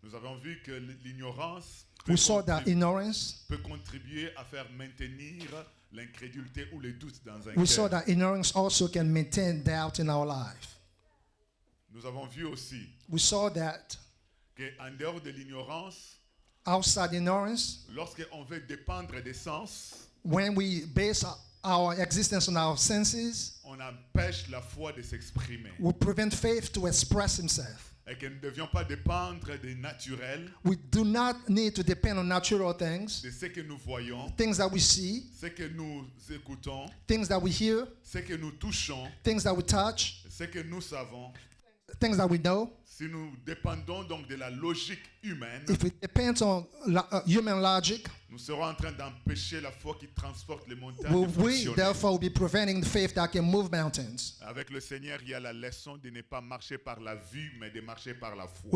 Nous avons vu que l'ignorance We saw that ignorance. peut contribuer à faire maintenir l'incrédulité ou les doutes dans un We saw cœur. that ignorance also can maintain doubt in our life. Nous avons vu aussi We saw that qu'en dehors de l'ignorance, outside ignorance, lorsqu'on veut dépendre des sens, when we base our existence on our senses, on empêche la foi de s'exprimer. we prevent faith to express himself. Et que nous ne devions pas dépendre des naturels, We do not need to depend on natural things, de ce que nous voyons, things that we see, ce que nous écoutons, things that we hear, ce que nous touchons, things that we touch, ce que nous savons. things that we know. Si nous dépendons donc de la logique humaine, If it depends on human logic, nous serons en train d'empêcher la foi qui transporte les montagnes we de fonctionner. therefore be preventing the faith that can move mountains. Avec le Seigneur, il y a la leçon de ne pas marcher par la vue, mais de marcher par la foi.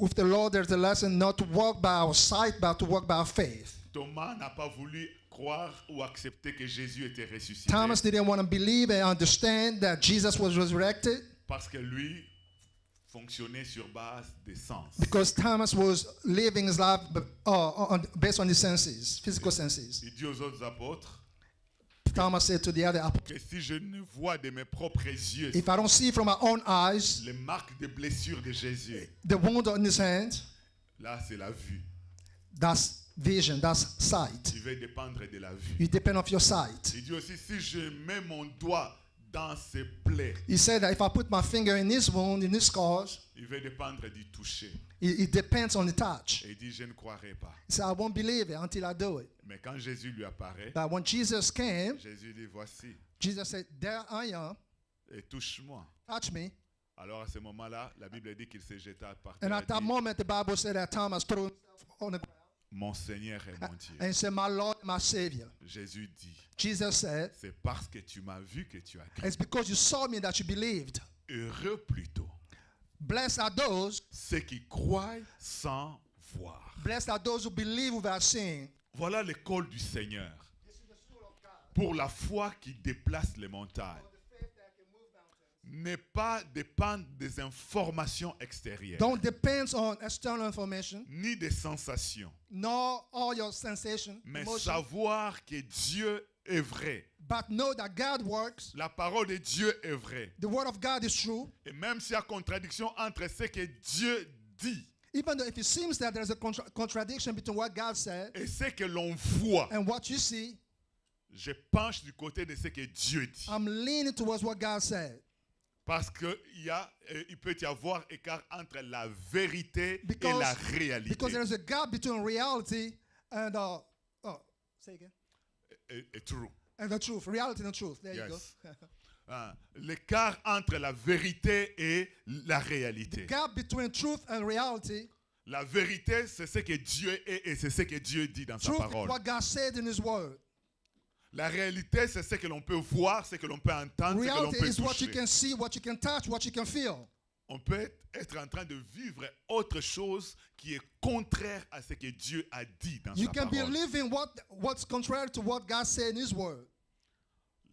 With the Lord, there's a lesson not to walk by our sight, but to walk by our faith. Thomas n'a pas voulu croire ou accepter que Jésus était ressuscité Thomas didn't want to believe and understand that Jesus was resurrected parce que lui fonctionnait sur base des sens. because Thomas was living his life based on his senses, physical senses. Il dit aux autres apôtres Thomas said to the other apostles, que si je ne vois de mes propres yeux if I don't see from my own eyes les marques de blessures de Jésus, the wound on his hand, là c'est la vue. that's vision, that's sight. Il va dépendre de la vue. You depend on your sight. Il dit aussi si je mets mon doigt dans ses plaies, He said that if I put my finger in his wound, in his scars, il va dépendre du toucher. it depends on the touch. Et il dit je ne croirai pas. He said, I won't believe it until I do it. Mais quand Jésus lui apparaît, But when Jesus came, Jésus dit voici Jesus said, there I am, et touche-moi. touch me. Alors à ce moment-là, la Bible dit qu'il se jeta par And terre at et that dit, moment, the Bible said that Thomas threw himself on the ground mon Seigneur et mon Dieu. and said, my Lord, my Savior. Jésus dit, Jesus said, c'est parce que tu m'as vu que tu as cru. it's because you saw me that you believed. Heureux plutôt Blessed are those, ceux qui croient sans voir. blessed are those who believe without seeing. Voilà l'école du Seigneur. Pour la foi qui déplace les montagnes. Ne pas dépendre des informations extérieures, Don't depend on external information, ni des sensations, nor all your sensation, mais emotion, savoir que Dieu est vrai. but know that God works. La parole de Dieu est vraie. The word of God is true. Et même s'il y a contradiction entre ce que Dieu dit Even though if it seems that there's a contradiction between what God said et ce que l'on voit, and what you see, je penche du côté de ce que Dieu dit. I'm leaning towards what God said. Parce qu'il peut y avoir écart entre la vérité et la réalité. Because there's a gap between reality and say again. Et true. And the truth. Reality and the truth. There you Yes. go. L'écart entre la vérité et la réalité. Gap between truth and reality. La vérité, c'est ce que Dieu est et c'est ce que Dieu dit dans sa Truth is parole. what God said in His Word. La réalité, c'est ce que l'on peut voir, ce que l'on peut entendre, ce que l'on Reality peut is what you toucher. can see, what you can touch, what you can feel. On peut être en train de vivre autre chose qui est contraire à ce que Dieu a dit dans You sa can be parole. living what's contrary to what God said in His Word.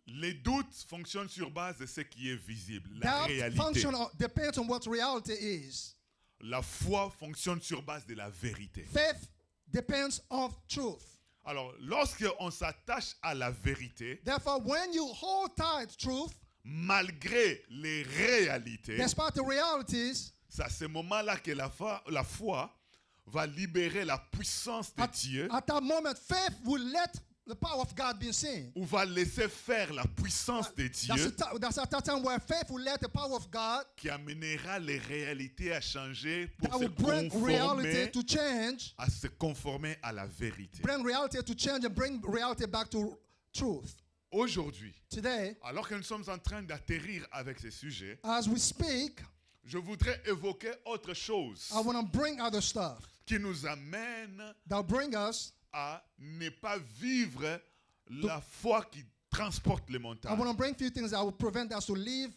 Les doutes fonctionnent sur base de ce qui est visible, la That réalité. function depends on what reality is. La foi fonctionne sur base de la vérité. Faith depends on truth. Alors, lorsqu'on s'attache à la vérité, Therefore, when you hold tight to truth, malgré les réalités, despite the realities, c'est à ce moment-là que la foi va libérer la puissance de Dieu at that moment, faith will let the power of God be seen. ou va laisser faire la puissance de Dieu That's at that time where faith will let the power of God qui amènera les réalités à changer pour that se will bring reality conformer, to change, à se conformer à la vérité. bring reality to change and bring reality back to truth. Aujourd'hui, Today, alors que nous sommes en train d'atterrir avec ces sujets, as we speak, je voudrais évoquer autre chose I want to bring other stuff qui nous amène that bring us. à ne pas vivre la foi qui transporte les I montagnes, want to bring few things that will prevent us to live,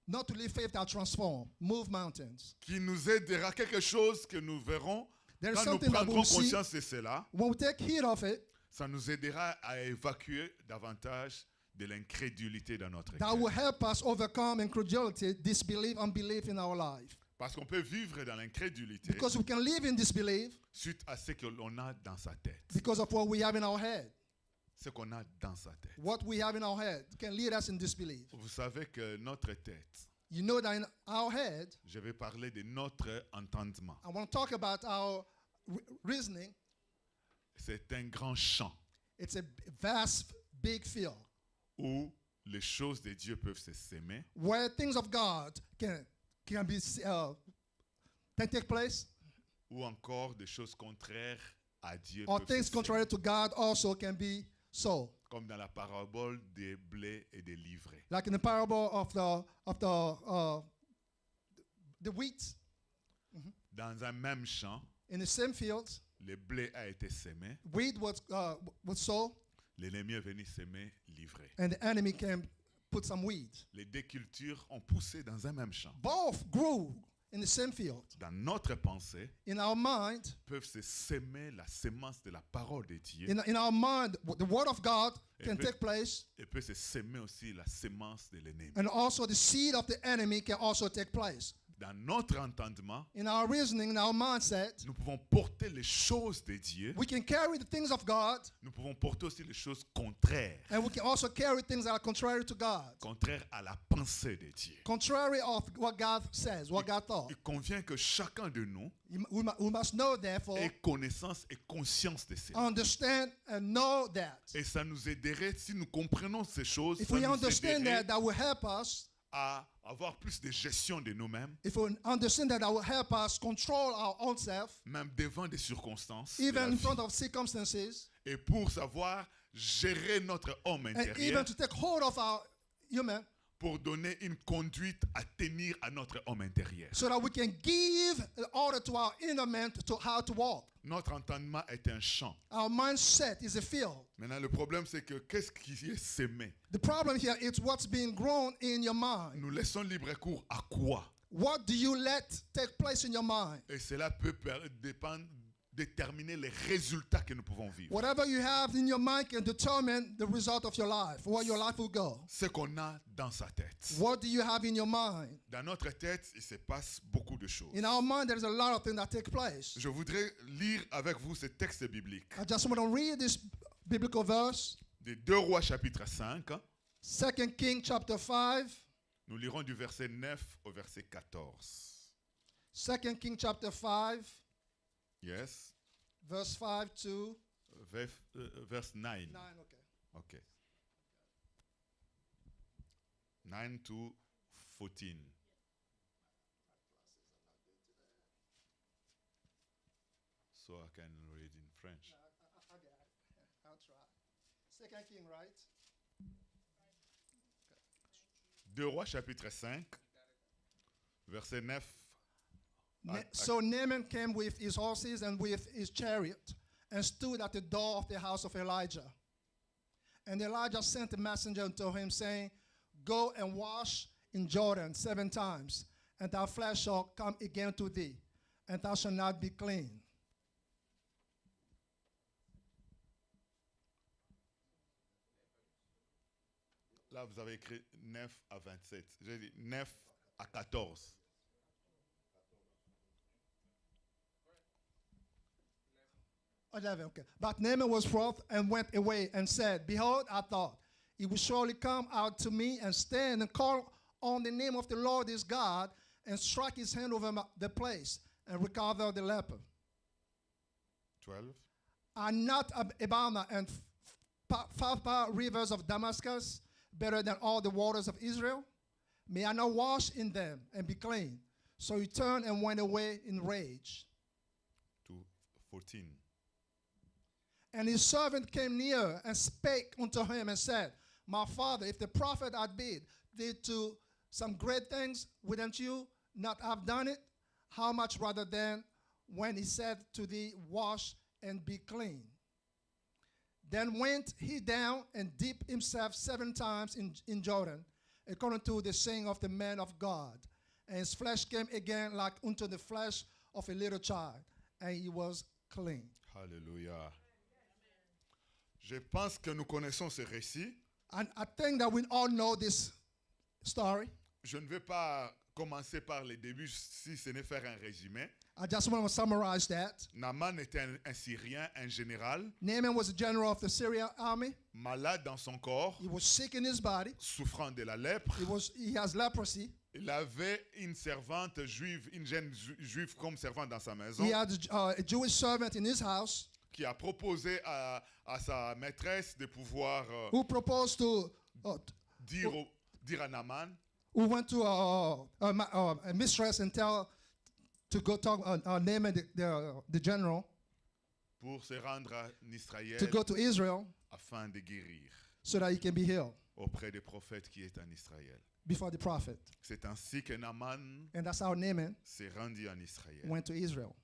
not to live faith that transform, move mountains. qui nous aidera, quelque chose que nous verrons There is quand nous something that prendrons we'll see. conscience de cela. When we take heed of it, Ça nous aidera à évacuer davantage de l'incrédulité dans notre that cœur. will help us overcome incredulity, disbelief, unbelief in our life. Parce qu'on peut vivre dans l'incrédulité Because we can live in disbelief suite à ce que l'on a dans sa tête. because of what we have in our head. Ce qu'on a dans sa tête. What we have in our head can lead us in disbelief. Vous savez que notre tête, You know that in our head, je vais parler de notre entendement. I want to talk about our reasoning. C'est un grand champ It's a vast, big field où les choses de Dieu peuvent se s'aimer where things of God can be can take place, ou encore des choses contraires à Dieu or peuvent se things s'aimer. contrary to God also can be so. Comme dans la parabole des blés et des livrées. Like in the parable of the wheat, Dans un même champ, in the same field, le blé a été semé, wheat was sown, l'ennemi est venu semer livré. and the enemy can put some weed. Les deux cultures ont poussé dans un même champ. Both grew in the same field. Dans notre pensée, In our mind, peuvent se semer la sémence de la parole de Dieu in our mind, the word of God can Amen. take place, et peut se semer aussi la sémence de l'ennemi. and also the seed of the enemy can also take place. Dans notre entendement, In our reasoning, in our mindset, nous pouvons porter les choses de Dieu, we can carry the things of God, nous pouvons porter aussi les choses contraires, and we can also carry things that are contrary to God, contraires à la pensée de Dieu. contrary of what God says, what God thought. Il convient que chacun de nous We must know, therefore, ait connaissance et conscience de cela. understand and know that. Et ça nous aiderait, si nous comprenons ces choses, If ça we nous understand aiderait that will help us. à avoir plus de gestion de nous-mêmes, If we understand that will help us control our own self, même devant des circonstances, de la even in vie. front of circumstances, Et pour savoir gérer notre homme and intérieur, even to take hold of our human, pour donner une conduite à tenir à notre homme intérieur. so that we can give order to our inner man to how to walk. Notre entendement est un champ. Our mindset is a field. Maintenant, le problème, c'est que qu'est-ce qui est semé? The problem here is what's being grown in your mind. Nous laissons libre cours à quoi? What do you let take place in your mind? Et cela peut déterminer les résultats que nous pouvons vivre. Whatever you have in your mind can determine the result of your life, where your life will go. Ce qu'on a dans sa tête. What do you have in your mind? Dans notre tête, il se passe beaucoup de choses. In our mind, there's a lot of things that take place. Je voudrais lire avec vous ce texte biblique. I just want to read this biblical verse, De 2 Rois chapitre 5. 2 Kings chapter 5, Nous lirons du verset 9 au verset 14. 2 Kings chapter 5, Yes. verse 5 to Verse 9. 9. Okay. Okay. 9 to 14. So I can read in French. Okay, I'll try. 2 King, right? 2 Rois chapitre 5, verset 9. So Naaman came with his horses and with his chariot and stood at the door of the house of Elijah. And Elijah sent a messenger unto him, saying, Go and wash in Jordan 7 times, and thy flesh shall come again to thee, and thou shalt not be clean. Là, vous avez écrit 9 à 27. J'ai dit 9 à 14. Okay. But Naaman was wroth and went away and said, Behold, I thought, he will surely come out to me and stand and call on the name of the Lord his God and strike his hand over the place and recover the leper. 12. Are not Abana and Pharpar rivers of Damascus better than all the waters of Israel? May I not wash in them and be clean? So he turned and went away in rage. To 14. And his servant came near and spake unto him and said, My father, if the prophet had bid thee to some great things, wouldn't you not have done it? How much rather then when he said to thee, Wash and be clean? Then went he down and dipped himself 7 times in Jordan, according to the saying of the man of God. And his flesh came again like unto the flesh of a little child, and he was clean. Alléluia. Je pense que nous connaissons ce récit. And I think that we all know this story. Je ne vais pas commencer par les débuts, si ce n'est faire un résumé. I just want to summarize that. Naaman était un Syrien, un général, Naaman was a general of the Syrian army. malade dans son corps, He was sick in his body. souffrant de la lèpre. He has leprosy. Il avait une servante juive, une jeune juive comme servante dans sa maison, He had a Jewish servant in his house qui a proposé à sa maîtresse de pouvoir who proposed to, dire à Naaman, who went to a mistress and tell to go talk Naaman, the general, pour se rendre en Israël to go to Israel afin de guérir so that he can be healed auprès des prophètes qui est en Israël. before the prophet. C'est ainsi que Naaman And that's how Naaman s'est rendu en Israël, went to Israel.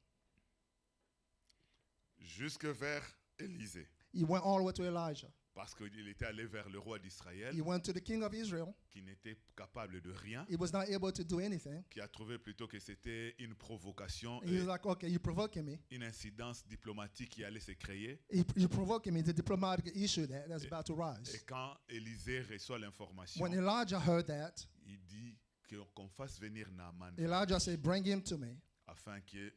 jusque vers Élisée, He went all the way to Elijah. parce qu'il était allé vers le roi d'Israël, He went to the king of Israel. qui n'était capable de rien, He was not able to do anything. qui a trouvé plutôt que c'était une provocation, He was like, okay, you're provoking me. une incidence diplomatique qui allait se créer. You're provoking me, the diplomatic issue that's about to Et rise. quand Élisée reçoit l'information, When Elijah heard that, il dit qu'on fasse venir Naaman Elijah said, bring him to me afin qu'il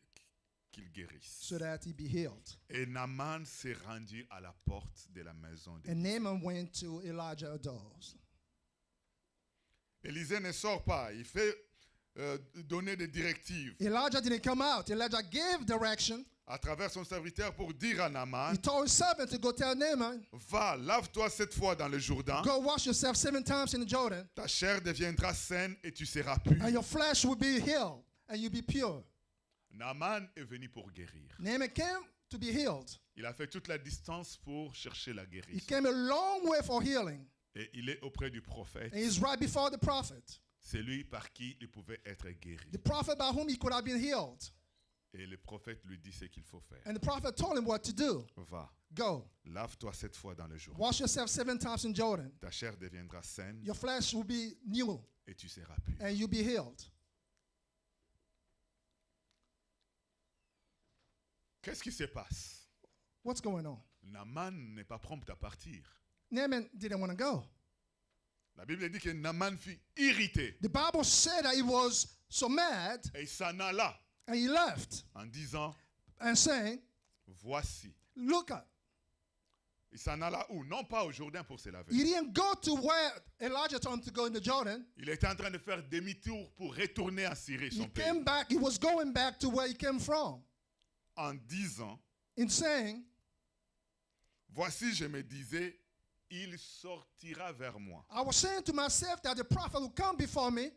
guérisse. so that he be healed. Et Naaman s'est rendu à la porte de la maison And d'Élisée. Naaman went to Elijah's doors. Élisée ne sort pas, il fait donner des directives Elijah didn't come out. Elijah gave direction. à travers son serviteur pour dire à Naaman, He told his servant to go tell Naaman, va, lave-toi 7 fois dans le Jourdain, go wash yourself 7 times in the Jordan, ta chair deviendra saine et tu seras pur. and your flesh will be healed, and you'll be pure. Naaman est venu pour guérir. Naaman came to be healed. Il a fait toute la distance pour chercher la He guérison. came a long way for healing. Et il est auprès du prophète. And he's right before the prophet. C'est lui par qui il pouvait être guéri. The prophet by whom he could have been healed. Et le prophète lui dit ce qu'il faut faire. And the prophet told him what to do. Va, Go, lave-toi 7 fois dans le Jourdain. wash yourself 7 times in Jordan. Ta chair deviendra saine Your flesh will be new, et tu seras pur. and you'll be healed. Qu'est-ce qui se passe? What's going on? Naaman n'est pas prompt à partir. Naaman didn't want to go. La Bible dit que Naaman fut irrité The Bible said that he was so mad, et il s'en alla and he left en disant, and saying, voici. look at. Il s'en alla où? Non pas au Jourdain pour se laver. He didn't go to where Elijah told him to go in the Jordan. Il était en train de faire demi-tour pour retourner en Syrie, He son pays, came back, he was going back to where he came from, en disant, in saying, voici, je me disais, il sortira vers moi. I was saying to myself that the prophet will come before me.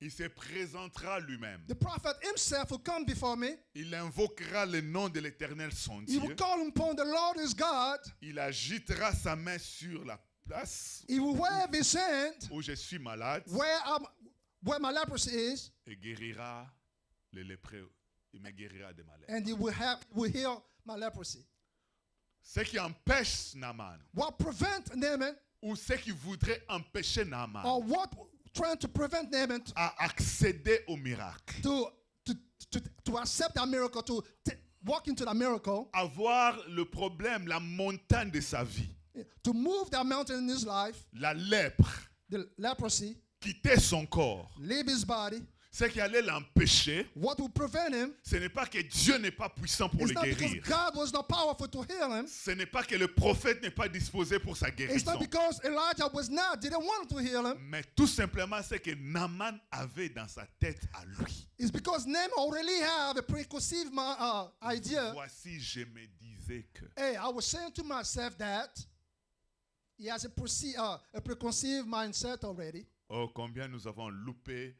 Il se présentera lui-même. The prophet himself will come before me. Il invoquera le nom de l'Éternel son He will Dieu. call upon the Lord his God. Il agitera sa main sur la place He will wave his hand où je suis malade where my leprosy is, et guérira les lépreux. Il me guérira de ma lèpre. and he will heal my leprosy. Ce qui empêche Naaman, What prevent Naaman, ou ce qui voudrait empêcher Naaman or what trying to prevent Naaman à accéder au miracle, to accept that miracle, to walk into that miracle, avoir le problème, la montagne de sa vie, to move that mountain in his life, la lèpre, the leprosy, quitter son corps, leave his body, ce qui allait l'empêcher, what will prevent him ce n'est pas que Dieu n'est pas puissant pour is le not because guérir. God was not powerful to heal him. Ce n'est pas que le prophète n'est pas disposé pour sa It's guérison. not because Elijah didn't want to heal him. Mais tout simplement, c'est que Naaman avait dans sa tête à lui. It's because Naaman already have a preconceived idea. Voici, je me disais que. Hey, I was saying to myself that he has a preconceived mindset already. Oh, combien nous avons loupé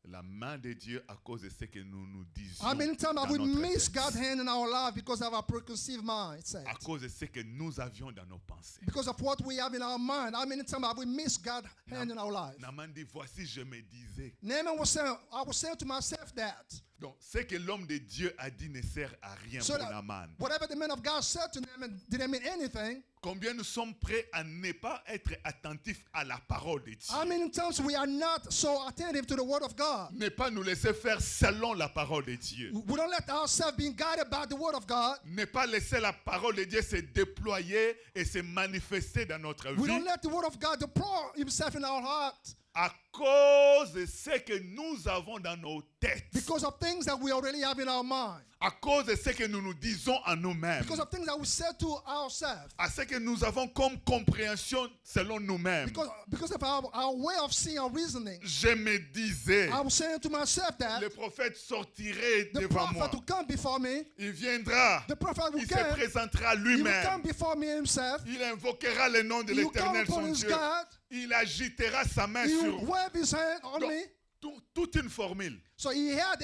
la main de Dieu à cause de ce que nous disions. How many times have dans we notre missed tête. God's hand in our life because of our preconceived mindset? À cause de ce que nous avions dans nos pensées. Because of what we have in our mind. How many times have we missed God's hand in our life? Naaman dit, voici, je me disais. Naaman was saying, I was saying to myself that. Donc, ce que l'homme de Dieu a dit ne sert à rien So pour that Naaman. whatever the man of God said to Naaman didn't mean anything. Combien nous sommes prêts à ne pas être attentifs à la parole de Dieu. How many times we are not so attentive to the word of God? Ne pas nous laisser faire selon la parole de Dieu. We don't let ourselves be guided by the word of God. Ne pas laisser la parole de Dieu se déployer et se manifester dans notre We vie don't let the word of God deploy himself in our heart à cause de ce que nous avons dans nos têtes. Because of things that we already have in our mind. À cause de ce que nous nous disons à nous-mêmes. Because of things that we say to ourselves. À ce que nous avons comme compréhension selon nous-mêmes. Because of our way of seeing or reasoning. Je me disais, I was saying to myself that le prophète sortirait the devant moi. prophet will come before me. Il viendra. The prophet will Il se come. présentera He will come lui-même. before me himself. Il invoquera le nom de He will come l'Éternel, upon son his Dieu. God. Il agitera sa main He sur will wave his hand on Donc, me. toute une formule So he had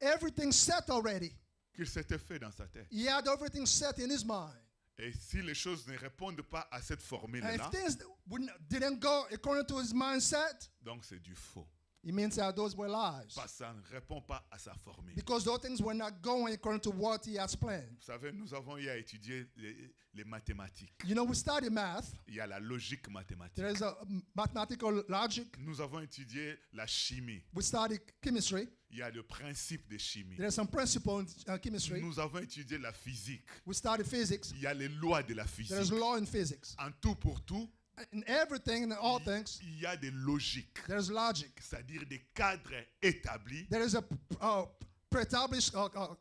everything set already. qu'il s'était fait dans sa tête. He had everything set in his mind. Et si les choses ne répondent pas à cette And formule-là, if things didn't go according to his mindset, donc c'est du faux. it means that those were lies. Parce que ça ne répond pas à sa formule. Because those things were not going according to what he has planned. Vous savez, nous avons eu à étudier les mathématiques. You know, we study math. Il y a la logique mathématique. There is a mathematical logic. Nous avons étudié la chimie. We study chemistry. Il y a le principe de chimie. There are some principles in chemistry. Nous avons étudié la physique. We study physics. Il y a les lois de la There is physique. law in physics. En tout pour tout, In everything and all things, il y a des logiques, there is logic. c'est-à-dire des cadres établis There is a pre-established order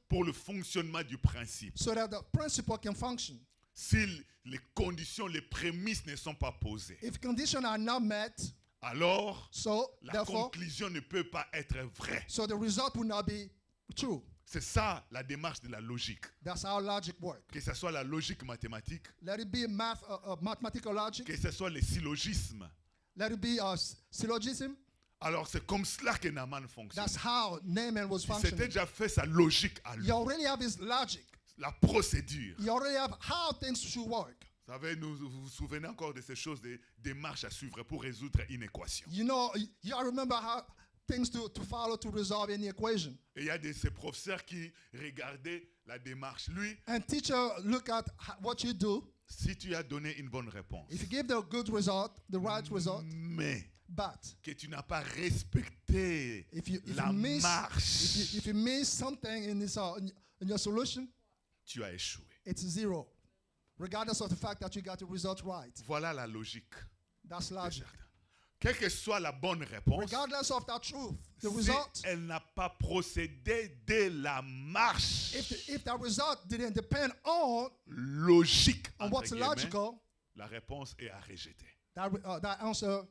pour le fonctionnement du principe. so that the principle can function. Si les conditions, les prémices ne sont pas posées, If conditions are not met, alors so la therefore, conclusion ne peut pas être vraie. so the result will not be true. C'est ça la démarche de la logique. That's how logic works. Que ce soit la logique mathématique, Let it be mathematical logic. que ce soit les syllogismes. Let it be a syllogism. Alors c'est comme cela que Naaman fonctionne. That's how Naaman was Il s'était functioning. déjà fait sa logique à lui, You already have his logic. la procédure. You already have how things should work. Vous savez, vous vous souvenez encore de ces choses, des démarches à suivre pour résoudre une équation. You know, you remember how things to follow to resolve any equation. Et il y a de ces professeurs qui regardaient la démarche. Lui, And teacher look at what you do. si tu as donné une bonne réponse, If you give the good result, the right result, mais but que tu n'as pas respecté if you la miss marche, if you miss something in this in your solution, tu as échoué. it's zero, regardless of the fact that you got the result right. Voilà la logique. That's de logic. certains. Quelle que soit la bonne réponse, Regardless of that truth, the si result, elle n'a pas procédé de la marche if that result didn't depend on logique, on entre what's guillemets, logical, la réponse est à rejeter. that answer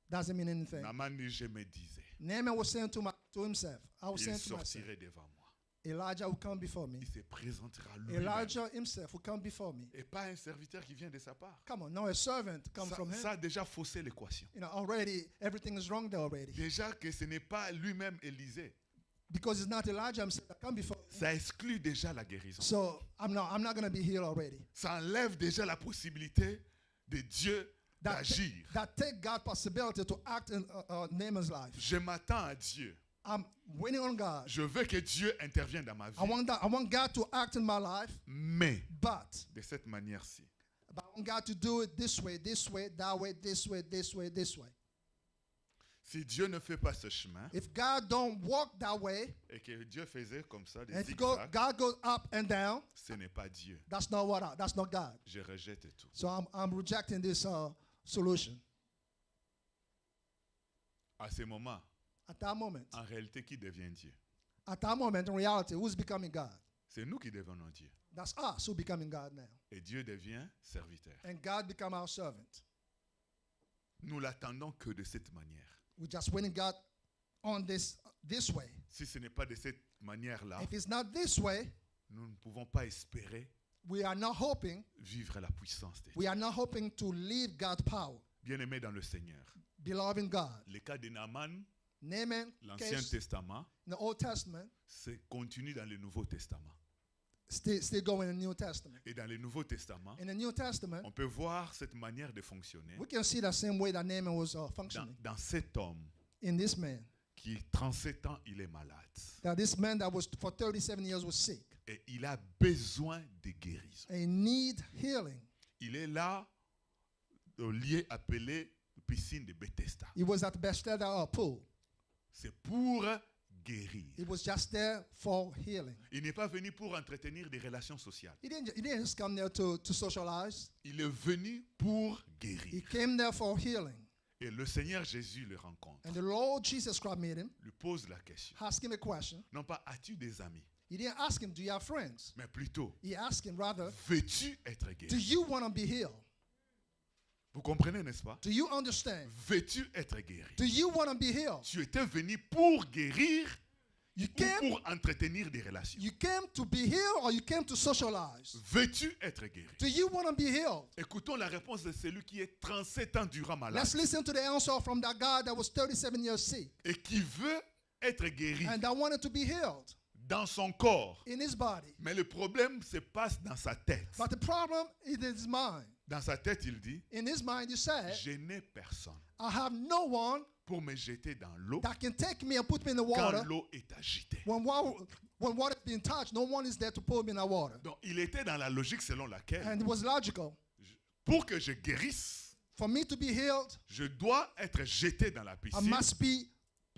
doesn't mean anything. Naaman dit, je me disais, Naaman was saying to himself, I was il saying to myself, sortirait devant moi. Elijah will come before me. Il se présentera lui-même. Elijah himself will come before me. Et pas un serviteur qui vient de sa part. Come on, no, a servant come Ça, from him. ça a déjà faussé l'équation. You know, already everything is wrong there already. Déjà que ce n'est pas lui-même Élisée. Because it's not Elijah himself that come before me. Ça exclut déjà la guérison. So I'm not going to be healed already. Ça enlève déjà la possibilité de Dieu d'agir. That take God possibility to act in Naaman's life. Je m'attends à Dieu. I'm waiting on God. Je veux que Dieu intervienne dans ma vie. I want God to act in my life, Mais but de cette manière-ci. I want God to do it this way, that way, this way, this way, this way. Si Dieu ne fait pas ce chemin If God don't walk that way, et que Dieu faisait comme ça des and if zigzags, God goes up and down, ce n'est pas Dieu. that's not God. Je rejette tout. So I'm rejecting this solution. À ce moment, At that moment, en réalité, qui devient Dieu? in reality, who's becoming God? C'est nous qui devenons Dieu. That's us who becoming God now. Et Dieu devient serviteur. And God become our servant. Nous l'attendons que de cette manière. We just waiting God on this way. Si ce n'est pas de cette manière-là, If it's not this way, nous ne pouvons pas espérer we are not hoping. vivre la puissance de Dieu. We are not hoping to leave God's power. Bien-aimé dans le Seigneur, Beloved in God. le cas de Naaman, Naaman, l'Ancien case Testament, in the Old Testament, c'est continue dans le Nouveau Testament. still going in the New Testament. Et dans le Nouveau Testament, In the New Testament, on peut voir cette manière de fonctionner we can see the same way that Naaman was functioning. dans cet homme In this man, qui, 37 ans, il est malade. that this man that was for 37 years was sick Et il a besoin de guérison. and need healing. Il est là, au lieu appelé piscine de Bethesda. He was at Bethesda pool. C'est pour guérir. He was just there for healing. Il n'est pas venu pour entretenir des relations sociales. He didn't just come there to socialize. Il est venu pour He guérir. came there for healing. Et le Seigneur Jésus le rencontre, And the Lord Jesus Christ met him, lui pose la question. asked him a question. Non pas, as-tu des amis? He didn't ask him, do you have friends? Mais plutôt, He asked him rather, veux-tu être do guéri? you want to be healed? Vous comprenez, n'est-ce pas? Do you understand? Veux-tu être guéri? Do you want to be healed? Tu étais venu pour guérir You ou came, pour entretenir des relations. you came to be healed or you came to socialize? Veux-tu être guéri? Do you want to be healed? Écoutons la réponse de celui qui est 37 ans durant malade Let's listen to the answer from that guy that was 37 years sick et qui veut être guéri and that wanted to be healed dans son corps. in his body. Mais le problème se passe dans sa tête. But the problem is in his mind. Dans sa tête, il dit, In his mind, he said, je n'ai personne I have no one pour me jeter dans l'eau that can take me and put me in the quand water. l'eau est agitée. When water is being touched, no one is there to pull me in the water. Donc, il était dans la logique selon laquelle, And it was logical. pour que je guérisse, For me to be healed, je dois être jeté dans la I piscine. must be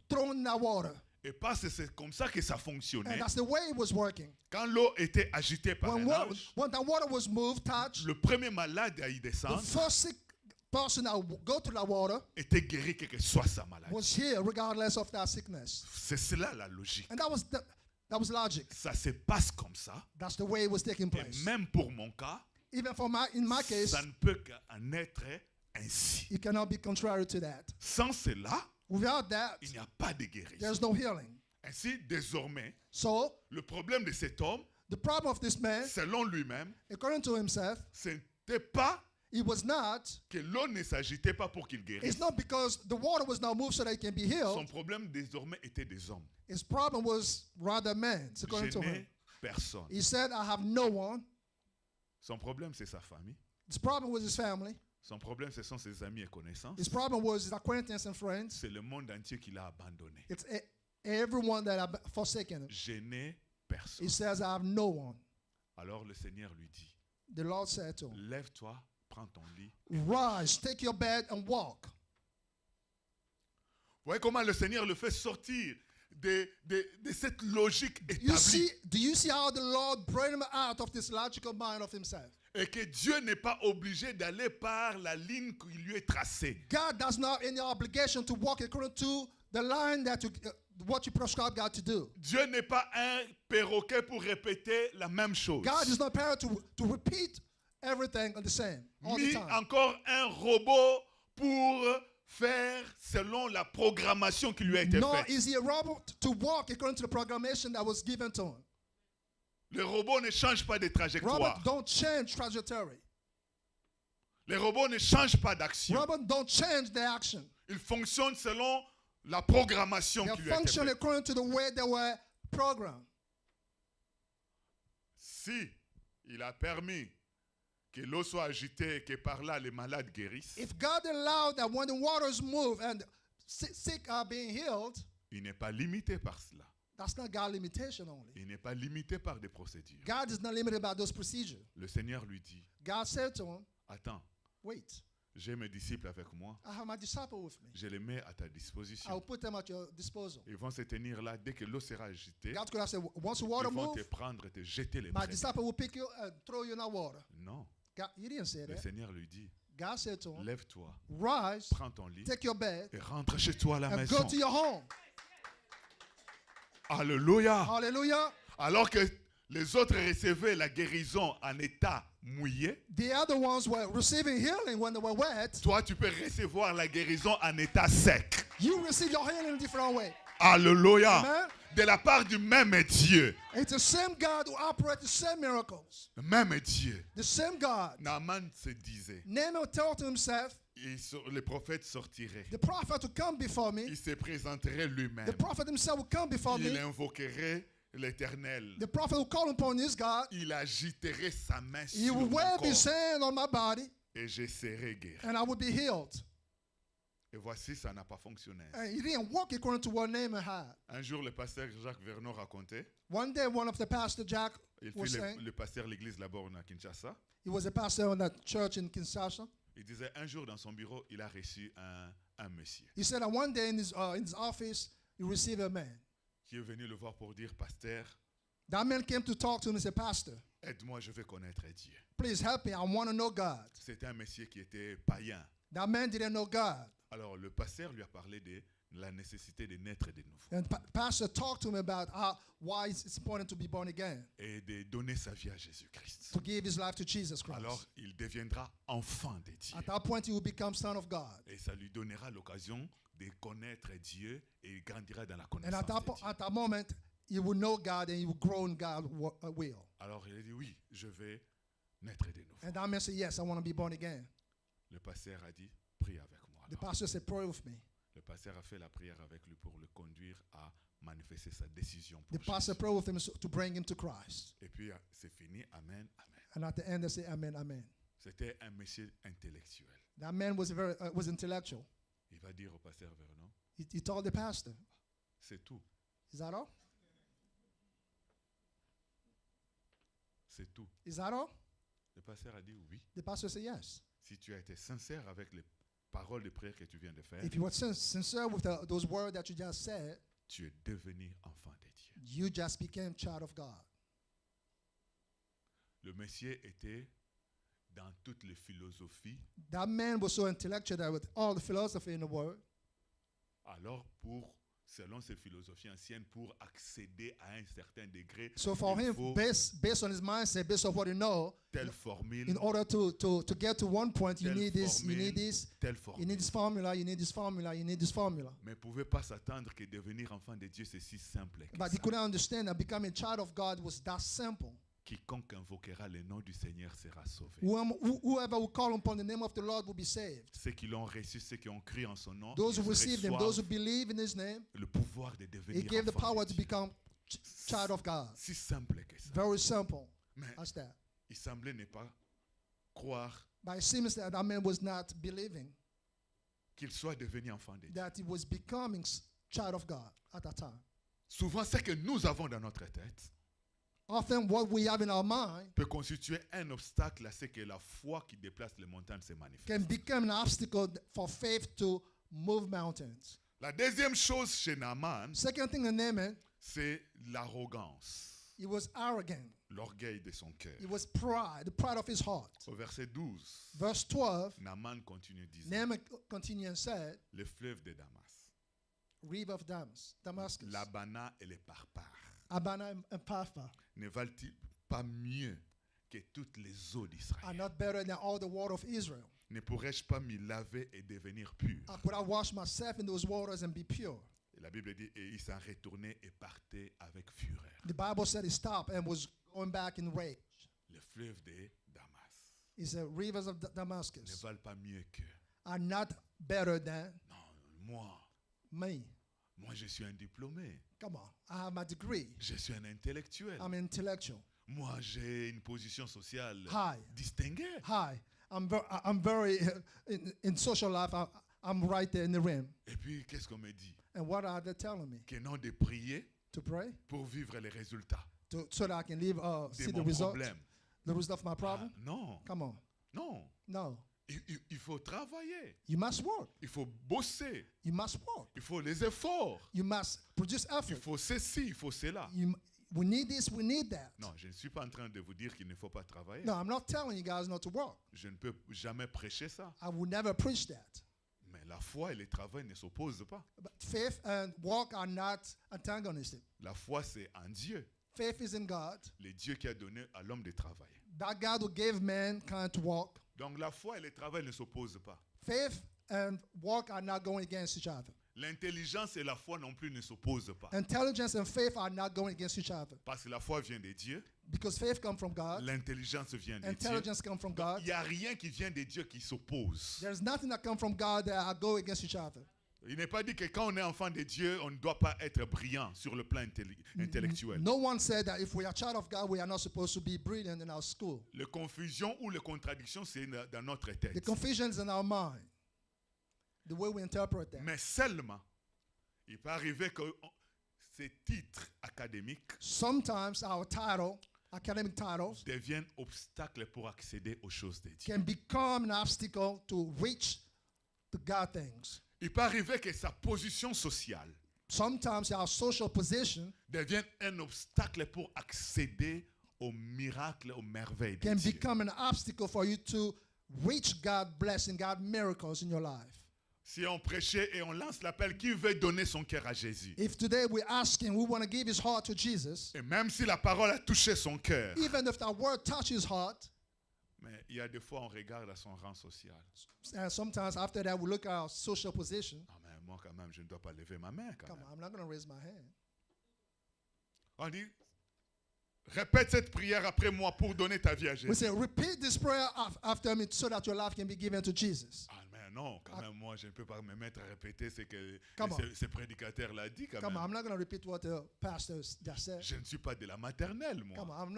thrown in the water. Et parce que c'est comme ça que ça And fonctionnait. that's the way it was working. Quand l'eau était agitée par un ange, When the water was moved, touched, le premier malade à y the descendre first sick person that would go to the water était guéri, quelle que soit sa maladie. was healed regardless of that sickness. C'est cela la logique. And that was logic. Ça se passe comme ça. That's the way it was taking Et place. même pour mon cas, Even in my case, ça ne peut qu'en être ainsi. it cannot be contrary to that. Sans cela, Without that, il n'y a pas de guérison. there's no healing. Ainsi, désormais, So, le problème de cet homme, the problem of this man, selon lui-même, according to himself, ce n'était pas it was not, que l'eau ne s'agitait pas pour qu'il guérisse. it's not because the water was not moved so that he can be Son healed. problème désormais était des hommes. His problem was rather man, according Je to him. n'ai personne. He said, I have no one. Son problème, c'est sa famille. His problem was his family. Son problème, ce sont ses amis et connaissances. His problem was his acquaintance and friends. C'est le monde entier qui l'a abandonné. It's everyone that have forsaken him. Je n'ai personne. He says, I have no one. Alors le Seigneur lui dit, The Lord said to him, lève-toi, prends ton lit. rise, take your bed and walk. Vous voyez comment le Seigneur le fait sortir de cette logique You établie. see, do you see how the Lord brought him out of this logical mind of himself? Et que Dieu n'est pas obligé d'aller par la ligne qui lui est tracée. God does not have any obligation to walk according to the line that what you prescribe God to do. Dieu n'est pas un perroquet pour répéter la même chose. God is not prepared to repeat everything the same all the Ni time. encore un robot pour faire selon la programmation qui lui a été Nor faite. is he a robot to walk according to the programmation that was given to him. Le robot ne change pas de trajectoire. Robots don't change trajectory. Les robots ne changent pas d'action. Robots don't change their action. Ils fonctionnent selon la programmation They qui lui a été function faite. according to the way they were programmed. Si il a permis que l'eau soit agitée et que par là les malades guérissent, If God allowed that when the waters move and sick are being healed, il n'est pas limité par cela. that's not God's limitation only. Il n'est pas limité par des procédures. God is not limited by those procedures. Le Seigneur lui dit, God said to him, attends, wait, j'ai mes disciples avec moi, I have my disciple with me. je les mets à ta I will disposition. put them at your disposal. Ils vont se tenir là dès que l'eau sera agitée. God could have said, once the Ils water vont te moves, prendre et te jeter les my brebis. disciple will pick you and throw you in the water. Non, God, he didn't say le that. Seigneur lui dit, God said to him, lève-toi, rise, prends ton lit take your bed, et rentre chez toi à la and maison. go to your home. Alléluia. Hallelujah. Alors que les autres recevaient la guérison en état mouillé, The other ones were receiving healing when they were wet. toi tu peux recevoir la guérison en état sec. You receive your healing in a different way. Alléluia. Amen. De la part du même Dieu. It's the same God who operates the same miracles. Le même Dieu. The same God. Naaman se disait, Naaman told to himself, le prophète sortirait. the prophet will come before me. Il se présenterait lui-même. The prophet himself will come before Il me. invoquerait l'Éternel. The prophet will call upon his God. Il agiterait sa main He sur will mon wave his corps hand on my body, et je serai guéri. and I will be healed. Et voici, ça n'a pas fonctionné. And he didn't walk according to what Naaman had. Un jour, le pasteur Jacques Vernon racontait, One day, one of the pastor, Jack, il was fut saying, le pasteur de l'église là-bas à Kinshasa. he was a pastor in that church in Kinshasa. Il disait, un jour dans son bureau, il a reçu un monsieur He said that one day in his office, he received a man. qui est venu le voir pour dire, pasteur, That man came to talk to him and said, Pastor, aide-moi, je veux connaître Dieu. please help me. I want to know God. C'était un monsieur qui était païen. That man didn't know God. Alors le pasteur lui a parlé de la nécessité de naître de nouveau And pastor talked to him about why it's important to be born again, et de donner sa vie à Jésus-Christ. to give his life to Jesus Christ. Alors il deviendra enfant de Dieu. At that point, he will become son of God. Et ça lui donnera l'occasion de connaître Dieu et il grandira dans la And connaissance at that, de Dieu. at that moment, he will know God and he will grow in God's will. Alors il a dit oui, je vais naître de nouveau. And that man said, yes, I want to be born again. Le pasteur a dit prie avec moi. The Alors, pastor said, pray with me. le pasteur a fait la prière avec lui pour le conduire à manifester sa décision The pour pastor Jésus. prayed with him to bring him to Christ. Et puis c'est fini, amen, amen. And at the end, they say, amen, amen. C'était un monsieur intellectuel. That man was was intellectual. Il va dire au pasteur Vernon, He told the pastor, c'est tout, is that all? c'est tout. Is that all? Le pasteur a dit oui. The pastor said, yes. Si tu as été sincère avec les paroles de prière que tu viens de faire, If you were sincere with those words that you just said, tu es devenu enfant de Dieu. you just became child of God. Le monsieur était dans toutes les philosophies. That man was so intellectual that with all the philosophy in the world, Alors, selon ces philosophies anciennes, pour accéder à un certain degré, so for il him, faut based on his mindset, based on what he know, telle formule, in order to get to one point, you telle need this, you need formule, this, telle you formule. need this formula, you need this formula, you need this formula. Mais ne pouvait pas s'attendre que devenir enfant de Dieu, c'est si simple que But he ça. couldn't understand that becoming a child of God was that simple. Quiconque invoquera le nom du Seigneur sera sauvé. Whoever will call upon the name of the Lord will be saved. Ceux qui l'ont reçu, ceux qui ont cru en son nom, Those who ils receive him, those who reçoivent believe in his name, le pouvoir de he devenir gave the enfant power de to Dieu. become child of God. Si simple que ça. Very simple Mais as that. il semblait ne pas croire But it seems that that man was not believing qu'il soit devenu enfant de Dieu. that he was becoming child of God at that time. Souvent, ce que nous avons dans notre tête Often what we have in our mind peut constituer un obstacle à ce que la foi qui déplace les montagnes se manifeste. can become an obstacle for faith to move mountains. La deuxième chose chez Naaman, Second thing in Naaman, c'est l'arrogance, he was arrogant. l'orgueil de son cœur. It was pride, the pride of his heart. Au verset 12, Verse 12, Naaman continue disant, Naaman continued and said, le fleuve de Damas, River of Damascus, l'Abana et les Parpars, Abana and Partha ne valent-ils pas mieux que toutes les eaux are d'Israël? not better than all the water of Israel. Ne pourrais-je pas m'y laver et devenir pur? Could I wash myself in those waters and be pure? Et la Bible dit, et il s'en retournait et partait avec fureur. The Bible said he stopped and was going back in rage. Le fleuve de Damas He said, rivers of ne Damascus valent pas mieux que. are not better than Non, me. moi je suis un diplômé. Come on, I have my degree. Je suis un intellectuel. I'm intellectual. Moi j'ai une position sociale Hi, distinguée. hi. I'm very in social life. I'm right there in the rim. Et puis qu'est-ce qu'on me dit? And what are they telling me? Que non de prier To pray pour vivre les résultats so that I can live, de see the mon result, problème. the result of my problem. Ah, non, Come on, non. no. Il faut travailler. You must work. Il faut bosser. You must work. Il faut les efforts. You must produce Il effort. faut ceci, il faut cela. We need this. We need that. Non, je ne suis pas en train de vous dire qu'il ne faut pas travailler. No, I'm not telling you guys not to work. Je ne peux jamais prêcher ça. I will never preach that. Mais la foi et le travail ne s'opposent pas. But faith and work are not antagonistic. La foi, c'est en Dieu. Faith is in God. Le Dieu qui a donné à l'homme de travailler. That God who gave mankind to walk. Donc la foi et le travail ne s'opposent pas. Faith and work are not going against each other. L'intelligence et la foi non plus ne s'opposent pas. Intelligence and faith are not going against each other. Parce que la foi vient de Dieu. Because faith comes from God. L'intelligence vient de Dieu. Intelligence comes from God. Il n'y a rien qui vient de Dieu qui s'oppose. There's nothing that comes from God that go against each other. Il n'est pas dit que quand on est enfant de Dieu, on ne doit pas être brillant sur le plan intellectuel. No one said that if we are child of God, we are not supposed to be brilliant in our school. La confusion ou la contradiction, c'est dans notre The tête. confusion is in our mind. The way we interpret that. Mais seulement, il peut arriver que ces titres académiques Sometimes our title, academic titles, deviennent obstacles pour accéder aux choses de Dieu. can become an obstacle to reach the God things. Il peut arriver que sa position sociale Sometimes our social position devienne un obstacle pour accéder aux miracles, aux merveilles de can Dieu. become an obstacle for you to reach God blessing, God miracles in your life. Si on prêchait et on lance l'appel, qui veut donner son cœur à Jésus? If today we're asking, we want to give his heart to Jesus, Et même si la parole a touché son cœur, even if that word touches his heart, mais il y a des fois on regarde à son rang social. and sometimes after that we look at our social position. Ah, mais moi quand même, je ne dois pas lever ma main quand Come même. on, I'm not going to raise my hand. On dit, répète cette prière après moi pour donner ta vie à We Jésus. say, repeat this prayer after me so that your life can be given to Jesus. Ah, mais non, quand même, moi, je ne peux pas me mettre à répéter ce que Come on. ce prédicateur l'a dit quand Come on, même. I'm not going to repeat what the pastor just said. Je ne suis pas de la maternelle, Come moi. on,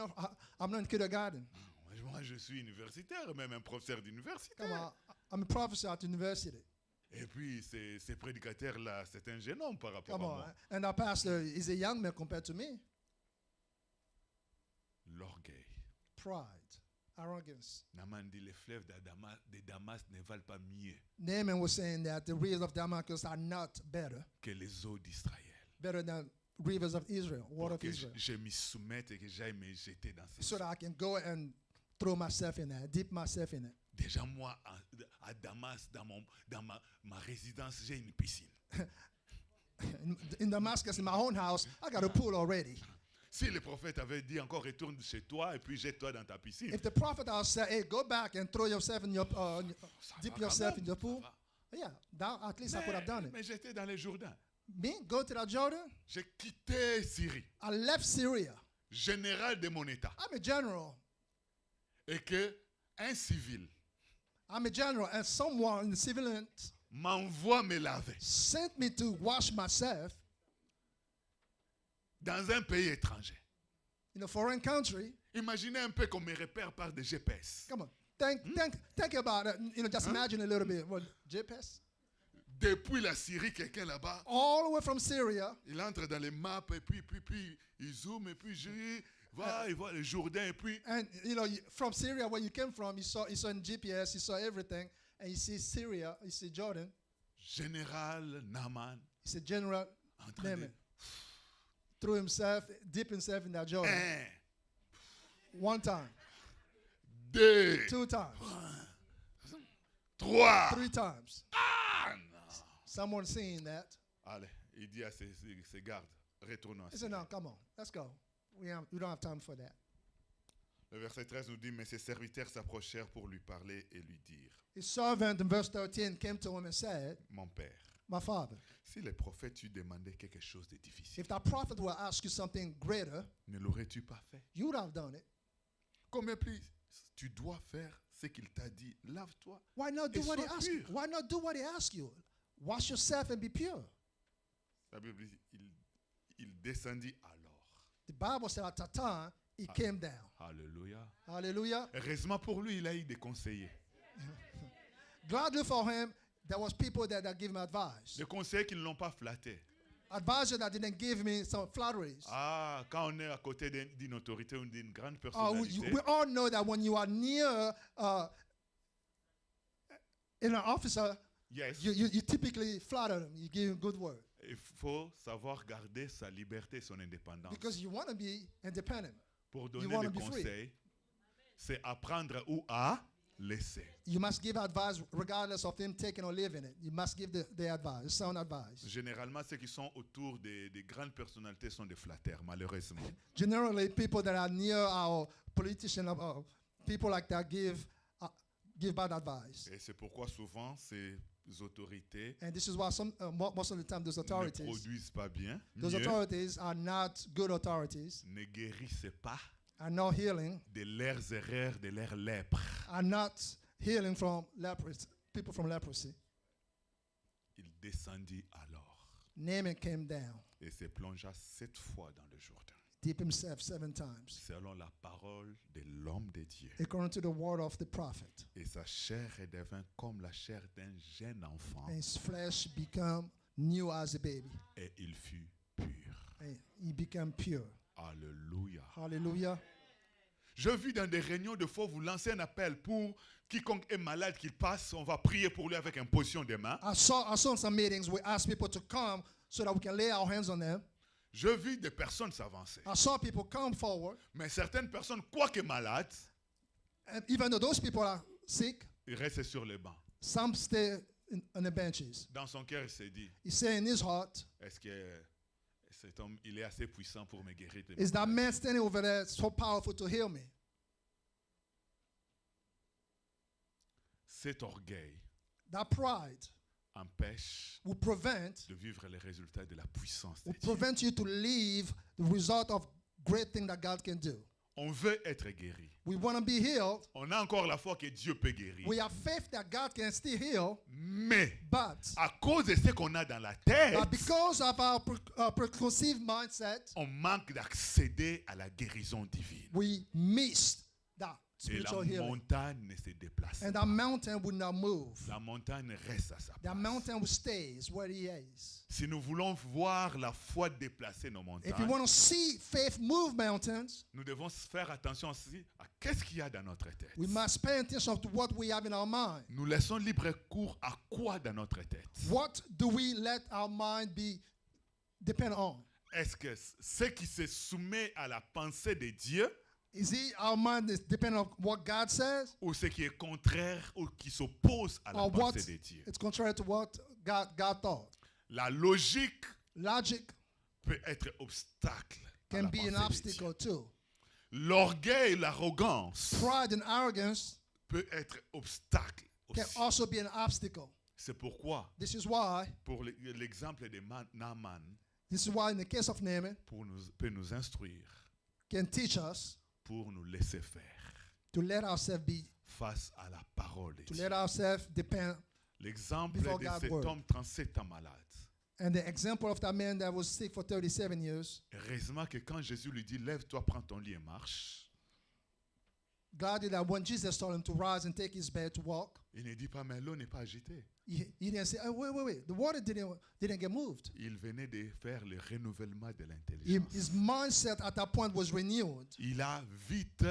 I'm not in kindergarten. Moi, je suis universitaire, même un professeur d'université. Come on, I'm a professor at university. Et puis, ces prédicateurs-là, c'est un jeune homme par rapport Come à on, moi. and our pastor is a young man compared to me. L'orgueil. Pride, arrogance. Naman dit, les fleuves de Damas ne valent pas mieux Naaman was saying that the rivers of Damascus are not better, que les eaux d'Israël. better than rivers of Israel, water Pour of que Israel. je m'y soumette et que j'aille me jeter dans ces So eaux. that I can go and throw myself in it, dip myself in it. Déjà, moi, à Damas, dans ma résidence, j'ai une piscine. In Damascus, in my own house, I got a pool already. Si le prophète avait dit encore retourne chez toi et puis jette-toi dans ta piscine, If the prophet had said, hey, go back and throw yourself in your, ça dip va yourself quand in même, your ça pool, va. yeah, that, at least I could have done it. Mais j'étais dans les Jourdains. Me, go to that Jordan. J'ai quitté Syrie, I left Syria. général de mon État, I'm a general. et que un civil I'm a general, and someone in the civilians m'envoie me laver sent me to wash myself dans un pays étranger. in a foreign country. Imaginez un peu qu'on me repère par des GPS. Come on, think about it. You know, just imagine a little bit. What, GPS? Depuis la Syrie, quelqu'un là-bas, All the way from Syria. il entre dans les maps et puis il zoome et puis il voit le Jourdain et puis And you know, from Syria, where you came from, you saw in GPS, you saw everything, and you see Syria, you see Jordan, général Naaman you see General en train de Naaman threw himself, dip himself in that Jordan. 1, One time, 2, 2 times, 3. 3 times. Ah, non. Someone seeing that. Allez, il dit à ses gardes, retournons. He said, no, come on, let's go. We don't have time for that. Le verset 13 nous dit, mais ses serviteurs s'approchèrent pour lui parler et lui dire, His servant in verse 13 came to him and said, mon père, my father, si les prophètes t'eût demandé quelque chose de difficile, if that prophet will ask you something greater, ne l'aurais-tu pas fait? you would have done it. Combien plus tu dois faire ce qu'il t'a dit, lave-toi. Why not do Et what he sois asked you? pur. Why not do what he asked you? Wash yourself and be pure. La Bible dit, il descendit alors. The Bible said at that time, he came down. Alléluia. Hallelujah. Heureusement pour lui, il a eu des conseillers. Gladly for him, there was people that give him advice. Des conseillers qui ne l'ont pas flatté. Advisor that didn't give me some flatteries. Ah, quand on est à côté d'une autorité ou d'une grande We personnalité, all know that when you are near in an officer, yes, you typically flatter them. You give him good word il faut savoir garder sa liberté et son indépendance. because you want to be independent. Pour you donner wanna des be free. conseils, c'est apprendre ou à laisser. You must give advice regardless of him taking or leaving it. You must give the advice, sound advice. Généralement, ceux qui sont autour des grandes personnalités sont des flatteurs, malheureusement. Generally, people that are near our politicians, people like that give bad advice. Et c'est pourquoi souvent ces autorités And this is why most of the time those ne authorities, produisent pas bien, those mieux, authorities are not good authorities, ne guérissent pas are not healing, de leurs erreurs, de leurs lèpres. are not healing from leprosy, people from leprosy. Il descendit alors Naaman came down, et se plongea 7 fois dans le Jourdain, dipped himself 7 times, selon la parole de l'homme de Dieu. according to the word of the prophet. Et sa chair redevint comme la chair d'un jeune enfant, And his flesh became new as a baby. et il fut pur. And he became pure. Alléluia. Hallelujah. Je vis dans des réunions de fois, vous lancez un appel pour quiconque est malade qu'il passe, on va prier pour lui avec imposition des mains. I saw in some meetings we asked people to come so that we can lay our hands on them. Je vis des personnes s'avancer. I saw people come forward, Mais certaines personnes, quoique malades, and even though those people are sick, ils restent sur les bancs. some stay on the benches. Dans son cœur, il s'est dit, He said in his heart, est-ce que cet homme, il est assez puissant pour me guérir de is that mes man standing over there so powerful to heal me? Cet orgueil That pride empêche will prevent de vivre les résultats de la puissance de will Dieu. prevent you to leave the result of great thing that God can do. On veut être guéri. We want to be healed. On a encore la foi que Dieu peut guérir. We have faith that God can still heal, Mais but à cause de ce qu'on a dans la tête, because of our preconceived mindset, on manque d'accéder à la guérison divine. we missed that Et la spiritual healing. montagne ne se déplace And pas. that mountain will not move. La montagne reste à sa That place. mountain will stay where he is. Si nous voulons voir la foi déplacer nos If you montagnes, want to see faith move mountains, nous devons faire attention aussi à qu'est-ce qu'il y a dans notre tête. we must pay attention to what we have in our mind. Nous laissons libre cours à quoi dans notre tête? What do we let our mind be depend on? Est-ce que ce qui se soumet à la pensée de Dieu Is it our mind is depending on what God says, ou ce qui est contraire ou qui s'oppose à la or what pensée de Dieu? it's contrary to what God thought? La logique Logic peut être obstacle à can la be an pensée de Dieu. obstacle too. L'orgueil, l'arrogance Pride and arrogance peut être obstacle can aussi. also be an obstacle. C'est pourquoi, This is why. pour l'exemple de Naaman, This is why, in the case of Naaman, peut nous instruire, can teach us pour nous laisser faire to let ourselves be, face à la parole de to Dieu. let ourselves depend. L'exemple before de God's cet word. homme 37 ans malade. And the example of that man that was sick for 37 years, Heureusement que quand Jésus lui dit, lève-toi, prends ton lit et marche, God did that when Jesus told him to rise and take his bed to walk. il ne dit pas, mais l'eau n'est pas agitée. He didn't say, oh, wait. The water didn't get moved. Il venait de faire le renouvellement de His l'intelligence. mindset at that point was renewed. Il a vite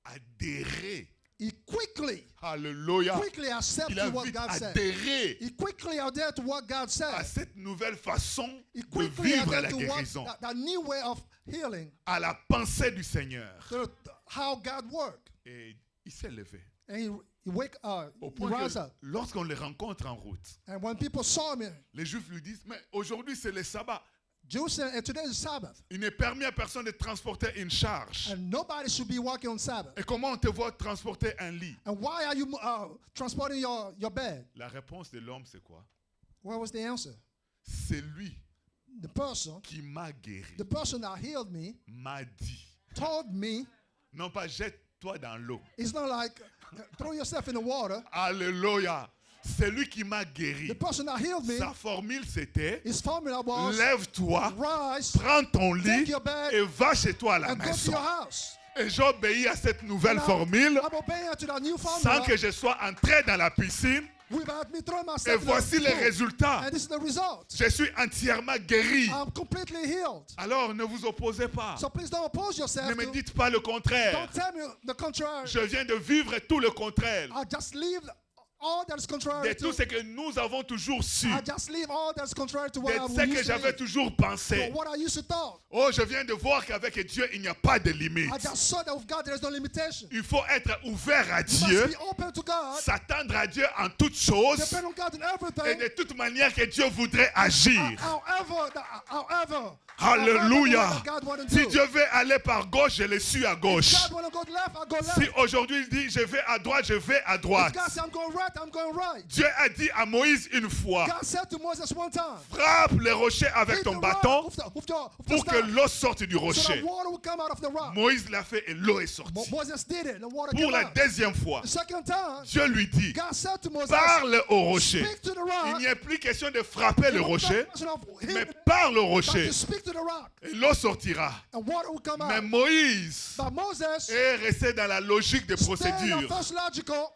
adhéré. He quickly Alléluia. Il accepted a what vite God said. adhéré He quickly adhered to what God à said. cette nouvelle façon He de quickly vivre adhered la to guérison, that new way of healing, à la pensée du Seigneur. to how God worked. Et il s'est levé. And he Au he point rose que up. lorsqu'on le rencontre en route, And when people saw him, les Juifs lui disent, mais aujourd'hui c'est le sabbat. Jews said, today is Sabbath, Il n'est permis à personne de transporter une charge. and nobody should be walking on Sabbath. Et comment on te voit transporter un lit? And why are you transporting your bed? La réponse de l'homme, c'est quoi? What was the answer? C'est lui The person, qui m'a guéri, the person that healed me, m'a dit. told me, Non pas jette-toi dans l'eau. it's not like throw yourself in the water. Alléluia. C'est lui qui m'a guéri. The person that healed me, Sa formule c'était, his formula was, lève-toi, rise prends ton take lit your bed et va chez toi à la and go to maison. your house. Et j'obéis à cette nouvelle And formule I'm obeying to that new sans formula que je sois entré dans la piscine. without me throwing Et myself in voici the les pool. résultats. And this is the result. Je suis entièrement guéri. I'm completely healed. Alors ne vous opposez pas. So please don't oppose yourself. Ne me to- dites pas le contraire. Don't tell me the contrary. Je viens de vivre tout le contraire I just leave all that is contrary de to. tout ce que nous avons toujours su, I just leave all that is contrary to de what I ce que used to j'avais live, toujours to pensé. what I used to thought. Oh, je viens de voir qu'avec Dieu, il n'y a pas de limite. I just saw that with God there is no limitation. Il faut être ouvert à You Dieu, must be open to God. s'attendre à Dieu en toutes choses Depend on God in et everything. de toute manière que Dieu voudrait agir. However Alléluia. what God want to Si do. Dieu veut aller par gauche, je le suis à gauche. God want to go left, I go left. Si aujourd'hui il dit je vais à droite, je vais à If droite. God said I'm going right, I'm going right. Dieu a dit à Moïse une fois, God said to Moses one time, frappe les rochers avec hit ton the bâton rock with the pour que staff, l'eau sorte du so rocher. the water will come out of the rock. Moïse l'a fait et l'eau est sortie. Moses did it, the water Pour came la out. deuxième fois, The second time, Dieu lui dit, God said to Moses, parle au rocher. speak to the Il rock. n'y a plus question de frapper le It was not rocher, a question of hitting mais it, parle au but rocher to speak to the rock, et l'eau sortira. and water will come Mais out. Moïse But Moses, est resté dans la logique des stayed on procédures. first logical,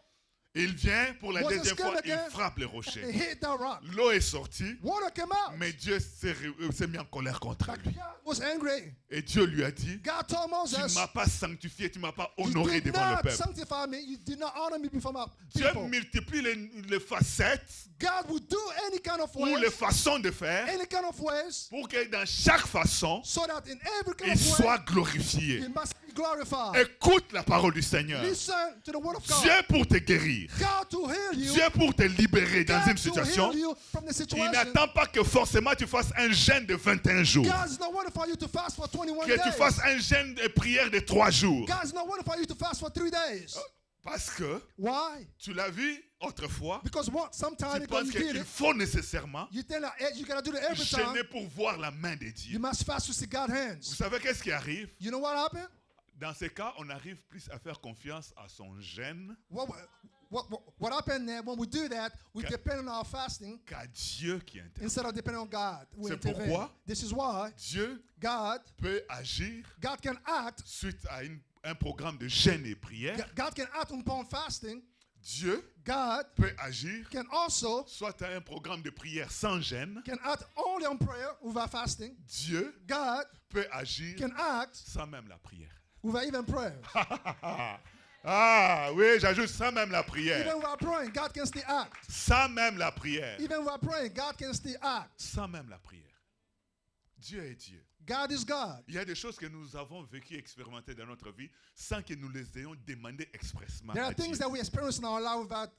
Il vient pour la Moses deuxième came fois, il again frappe le and rocher. hit that rock. L'eau est sortie, Water came out. mais Dieu s'est mis en colère contre But lui. God was angry. Et Dieu lui a dit, God told tu ne Moses, m'as pas sanctifié, tu ne m'as pas you honoré did devant le not peuple. sanctify me. You did not honor me before my Dieu people. multiplie les facettes God will do any kind of ou les ways, façons de faire any kind of ways, pour que dans chaque façon, so that in every kind il of way, soit glorifié. he must be glorified. Écoute la parole du Seigneur. Listen to the word of God. Dieu pour te guérir. God to heal you. Dieu pour te libérer dans God une to situation. heal you from the Il situation. n'attend pas que forcément tu fasses un jeûne de 21 jours. God is not waiting for you to fast for 21 Que tu days. fasses un jeûne de prière de 3 jours. God is not waiting for you to fast for 3 days. Parce que, Why? tu l'as vu autrefois, Because sometimes tu you penses did qu'il it, faut nécessairement you think that you gotta do it every time. jeûner pour voir la main de Dieu. You must fast to see God's Vous hands. savez qu'est-ce qui arrive? You know what happened? Dans ces cas, on arrive plus à faire confiance à son jeûne What happened there when we do that? We depend on our fasting qu'à Dieu qui intervient. instead of depending on God. We C'est intervene. pourquoi This is why Dieu God peut agir can act. suite à un programme de jeûne et prière. God can act upon fasting. Dieu God peut agir can also soit à un programme de prière sans jeûne. can act only on prayer without fasting. Dieu God peut agir can act sans même la prière. without even prayer. Ah oui, j'ajoute sans même la prière. Even without praying, God can still act. Sans même la prière. Even without praying, God can still act. Sans même la prière. Dieu est Dieu. God is God. Il y a des choses que nous avons vécues et expérimentées dans notre vie sans que nous les ayons demandées expressement There à are Dieu. things that we experience in our life without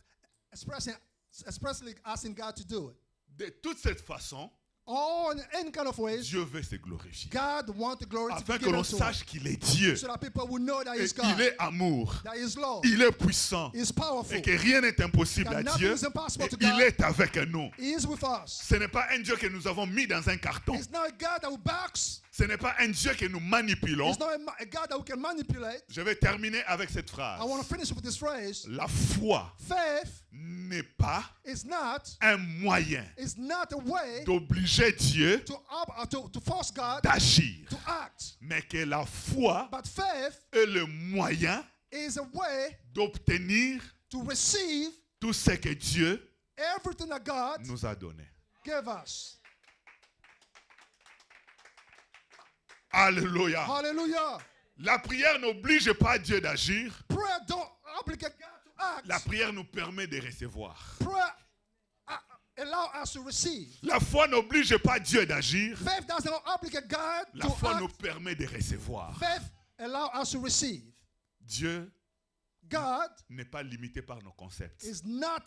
expressly asking God to do it. De toute cette façon, All in any kind of ways, Dieu veut se glorifier. God wants the glory to Afin be que given l'on to sache us. qu'il est Dieu. So that people will know that Et He's God. il est amour. That He's love. Il est puissant. He's powerful. Et que rien n'est impossible à That Dieu. nothing is impossible to Et il God. est avec nous. He is with us. Ce n'est pas un Dieu que nous avons mis dans un carton. It's not a God that will box. Ce n'est pas un Dieu que nous manipulons. It's not a God that we can manipulate. Je vais terminer avec cette phrase. I want to finish with this phrase. La foi Faith n'est pas is not un moyen a way d'obliger Dieu to force God d'agir, to act. mais que la foi But faith est le moyen is a way d'obtenir to receive tout ce que Dieu everything that God nous a donné. gave us. Alléluia. Hallelujah. La prière n'oblige pas Dieu d'agir. Prayer don't obligate God to act. La prière nous permet de recevoir. Prayer allow us to receive. La foi n'oblige pas Dieu d'agir. Faith doesn't obligate God La to foi act. nous permet de recevoir. Faith allow us to receive. Dieu God n'est pas limité par nos concepts. is not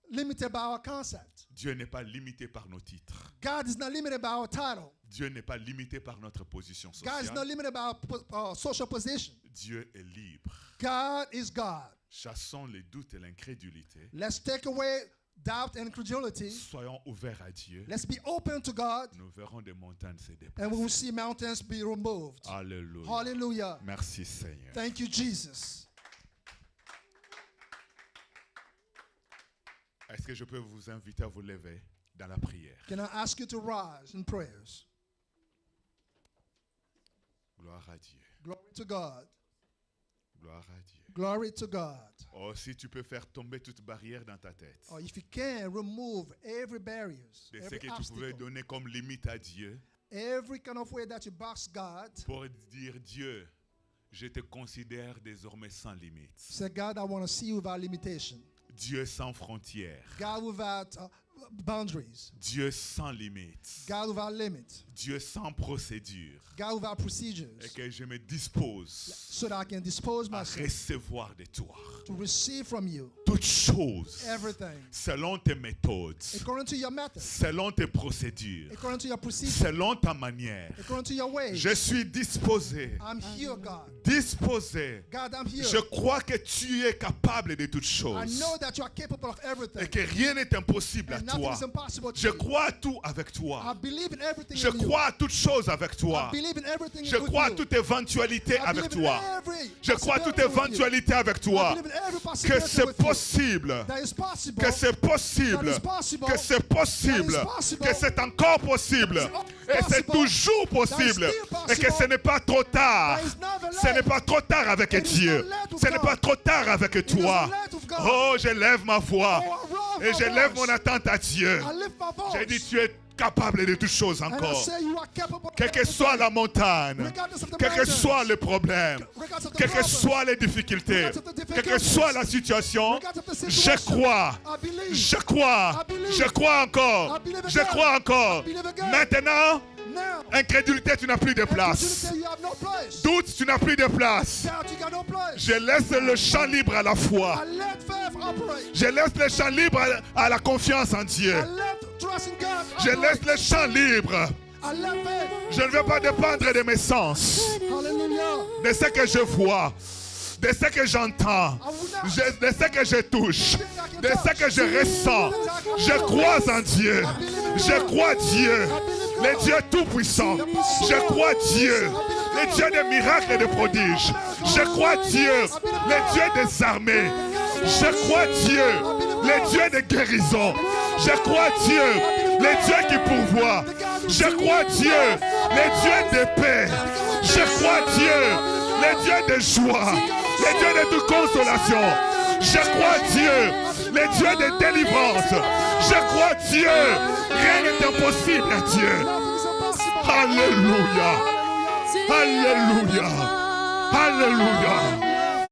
limited by our concept. Dieu n'est pas limité par nos titres. God is not limited by our title. Dieu n'est pas limité par notre position God is not sociale. limited by our social position. Dieu est libre. God is God. Chassons les doutes et l'incrédulité. Let's take away doubt and incredulity. Soyons ouverts à Dieu. Let's be open to God, Nous verrons des montagnes se and we déplacer. will see mountains be removed. Alléluia. Hallelujah. Merci Seigneur. Thank you, Jesus. Est-ce que je peux vous inviter à vous lever dans la prière? Can I ask you to rise in prayers? Gloire à Dieu. Glory to God. Gloire à Dieu. Glory to God. Oh, si tu peux faire tomber toute barrière dans ta tête, Or if you can, remove every barriers, de ce every que tu pouvais obstacle, donner comme limite à Dieu, every kind of way that you box God. pour dire Dieu, je te considère désormais sans limite. Say, God, I want to see you without limitation. Dieu sans frontières. God without boundaries. Dieu sans limite. God without limit. Dieu sans procédure. God without procedures. Et que je me dispose So that I can dispose à myself recevoir de toi to receive from you toutes choses everything selon tes méthodes, according to your method, selon tes procédures, according to your procedure, selon ta manière. according to your ways. Je suis disposé, I'm here, God. disposé. God, I'm here. Je crois que tu es capable de toutes I choses know that you are capable of everything. et que rien n'est impossible à And nothing toi. is impossible to Je you. crois à tout avec I toi. believe in everything Je in you. crois à toutes choses avec I toi. believe in everything Je with crois à you. toute éventualité I avec believe in toi. every Je crois à toute possibility with you. éventualité avec I toi. believe in every Que possibility c'est with you. possible. That is possible. Que c'est possible. That is possible. Que c'est possible. That is possible. Que c'est encore possible. That is Et c'est possible. toujours possible. That is still possible. Et que ce n'est pas trop tard. That is never Ce n'est late. pas trop tard avec It is Dieu. not late with Ce n'est God. pas trop tard avec It is toi. not late with God. Oh, je lève ma voix. Oh, I Et raise je my lève voice. mon attente à Dieu. I lift my voice. J'ai dit, tu es capable de toutes choses And I encore. say you are capable of Quelle que everything. soit la montagne, Regardless of the quel que mountains. soit le problème, Regardless of the quelles que problems. soient les difficultés, Regardless of the quelle que difficulties. soit la situation, Regardless of the je situation. crois, I believe. je crois, I believe. je crois encore, I believe je again. crois encore. I believe again. Maintenant, now. Incrédulité, tu n'as plus de place. Incredulity, you have no place. Doute, tu n'as plus de place. Doubt, you got no place. Je laisse le champ libre à la foi. I let faith operate. Je laisse le champ libre à la confiance en Dieu. I let trust in God Je operate. laisse le champ libre. I let faith. Je ne veux pas dépendre de mes sens, Hallelujah. de ce que je vois, de ce que j'entends, de ce que je touche, de ce que je ressens. Je crois en Dieu. Je crois Dieu, le Dieu tout-puissant. Je crois Dieu, le Dieu des miracles et des prodiges. Je crois Dieu, le Dieu des armées. Je crois Dieu, le Dieu des guérisons. Je crois Dieu, le Dieu qui pourvoit. Je crois Dieu, le Dieu de paix. Je crois Dieu, le Dieu de joie, le Dieu de toute consolation. Je crois Dieu, le Dieu de délivrance. Je crois Dieu, rien n'est impossible à Dieu. Alléluia, alléluia, alléluia.